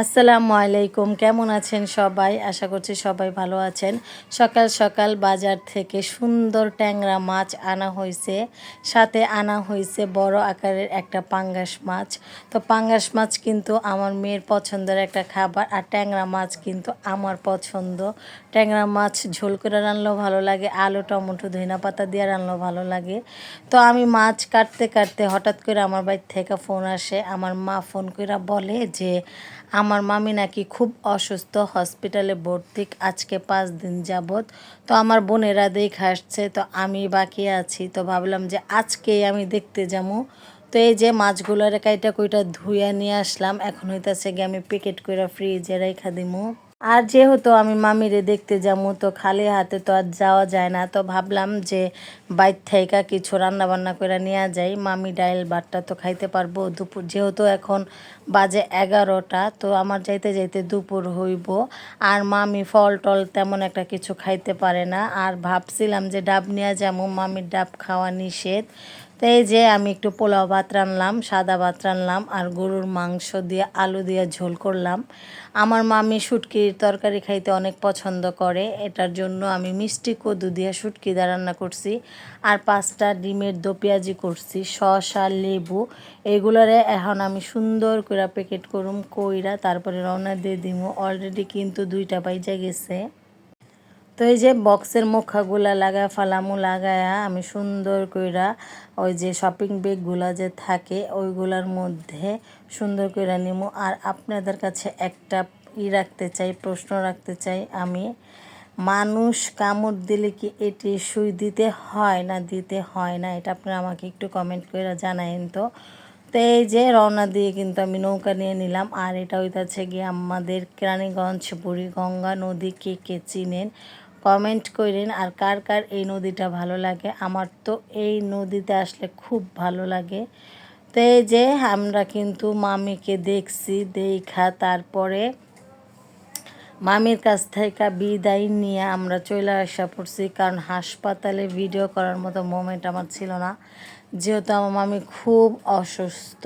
আসসালামু আলাইকুম, কেমন আছেন সবাই? আশা করছি সবাই ভালো আছেন। সকাল সকাল বাজার থেকে সুন্দর ট্যাংরা মাছ আনা হয়েছে, সাথে আনা হয়েছে বড় আকারের একটা পাঙ্গাস মাছ। তো পাঙ্গাস মাছ কিন্তু আমার মেয়ের পছন্দের একটা খাবার, আর ট্যাংরা মাছ কিন্তু আমার পছন্দ। ট্যাংরা মাছ ঝোল করে রান্নাও ভালো লাগে, আলু টমেটো ধনিয়া পাতা দিয়ে রান্নাও ভালো লাগে। তো আমি মাছ কাটতে কাটতে হঠাৎ করে আমার বাড়ি থেকে ফোন আসে। আমার মা ফোন করে বলে যে আমার মামি নাকি খুব অসুস্থ, হসপিটালে ভর্তি আজকে 5 দিন যাবৎ। তো আমার বোনেরা দেখে আসছে, তো আমি বাকি আছি। তো ভাবলাম যে আজকেই আমি দেখতে যাবো। তো এই যে মাছগুলোর কাইটা কইটা ধুইয়া নিয়ে আসলাম, এখন হইতাছে গিয়ে আমি প্যাকেট করে ফ্রিজে রেখা দিমু। আর যেহেতু আমি মামিরে দেখতে যাবো, তো খালি হাতে তো আর যাওয়া যায় না। তো ভাবলাম যে বাইর থেকে কিছু রান্না বান্না করে নিয়ে যাই, মামি ডাইল ভাতটা তো খাইতে পারবো দুপুর, যেহেতু এখন বাজে 11টা। তো আমার যাইতে যাইতে দুপুর হইব। আর মামি ফল টল তেমন একটা কিছু খাইতে পারে না। আর ভাবছিলাম যে ডাব নিয়ে যাবো, মামির ডাব খাওয়া নিষেধ। তো এই যে আমি একটু পোলাও ভাত রানলাম, সাদা ভাত রানলাম, আর গরুর মাংস দিয়ে আলু দিয়ে ঝোল করলাম। আমার মামি শুটকির তরকারি খাইতে অনেক পছন্দ করে, এটার জন্য আমি মিষ্টি কদু দিয়ে শুটকি দিয়ে রান্না করছি। আর 5টা ডিমের দো পেঁয়াজি করছি, শসা লেবু এগুলোরে এখন আমি সুন্দর করে প্যাকেট করুম কইরা তারপরে রওনা দিয়ে দিমু। অলরেডি কিন্তু 2টা বাইজা গেছে। তো এই যে বক্সের মুখাগুলা লাগায় ফালামু, লাগায়া আমি সুন্দর কইরা ওই যে শপিং ব্যাগগুলা যে থাকে ওইগুলার মধ্যে সুন্দর কইরা নিমু। আর আপনাদের কাছে একটা রাখতে চাই, প্রশ্ন রাখতে চাই আমি, মানুষ কামড় দিলে কি এটি সুই দিতে হয় না দিতে হয় না? এটা আপনারা আমাকে একটু কমেন্ট করে জানাইন তো। তো এই যে রওনা দিয়ে কিন্তু আমি নৌকা নিয়ে নিলাম। আর এটা হইতাছে গিয়ে আমাদের কেরানীগঞ্জ বুড়িগঙ্গা নদী। কে কে চিনেন কমেন্ট করেন। আর কার কার এই নদীটা ভালো লাগে? আমার তো এই নদীতে আসলে খুব ভালো লাগে। তো এই যে আমরা কিন্তু মামিকে দেখছি, দেখা তারপরে মামির কাছ থেকে বিদায় নিয়ে আমরা চলে আসা পড়ছি, কারণ হাসপাতালে ভিডিও করার মতো মোমেন্ট আমার ছিল না, যেহেতু আমার মামি খুব অসুস্থ।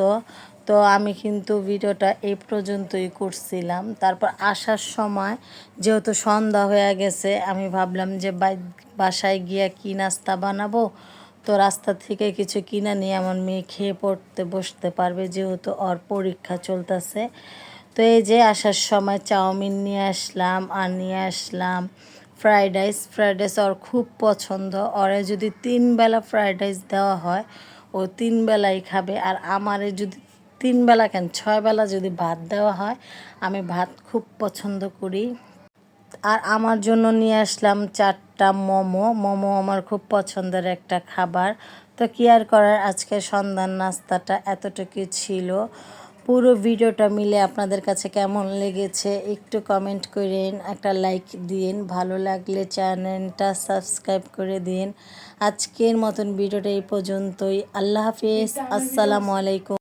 তো আমি কিন্তু ভিডিওটা এই পর্যন্তই করছিলাম। তারপর আসার সময় যেহেতু সন্ধ্যা হয়ে গেছে, আমি ভাবলাম যে বাসায় গিয়ে কি নাস্তা বানাবো। তো রাস্তা থেকে কিছু কিনা নিয়ে আমার মেয়ে খেয়ে পড়তে বসতে পারবে, যেহেতু ওর পরীক্ষা চলতেছে। তো এই যে আসার সময় চাউমিন নিয়ে আসলাম, আর নিয়ে আসলাম ফ্রাইড রাইস। ফ্রাইড রাইস ওর খুব পছন্দ, ওরে যদি 3 বেলা ফ্রাইড রাইস দেওয়া হয় ও 3 বেলাই খাবে। আর আমারে যদি 3 বেলা কেন 6 বেলা যদি ভাত দেওয়া হয়, আমি ভাত খুব পছন্দ করি। আর আমার জন্য নিয়ে আসলাম 4টা মোমো। মোমো আমার খুব পছন্দের একটা খাবার। তো কি আর করার, আজকে সন্ধ্যার নাস্তাটা এতটুকু ছিল। পুরো ভিডিওটা মিলে আপনাদের কাছে কেমন লেগেছে একটু কমেন্ট করেন, একটা লাইক দিন, ভালো লাগলে চ্যানেলটা সাবস্ক্রাইব করে দিন। আজকের মতন ভিডিওটা এই পর্যন্তই। আল্লাহ হাফিজ, আসসালামু আলাইকুম।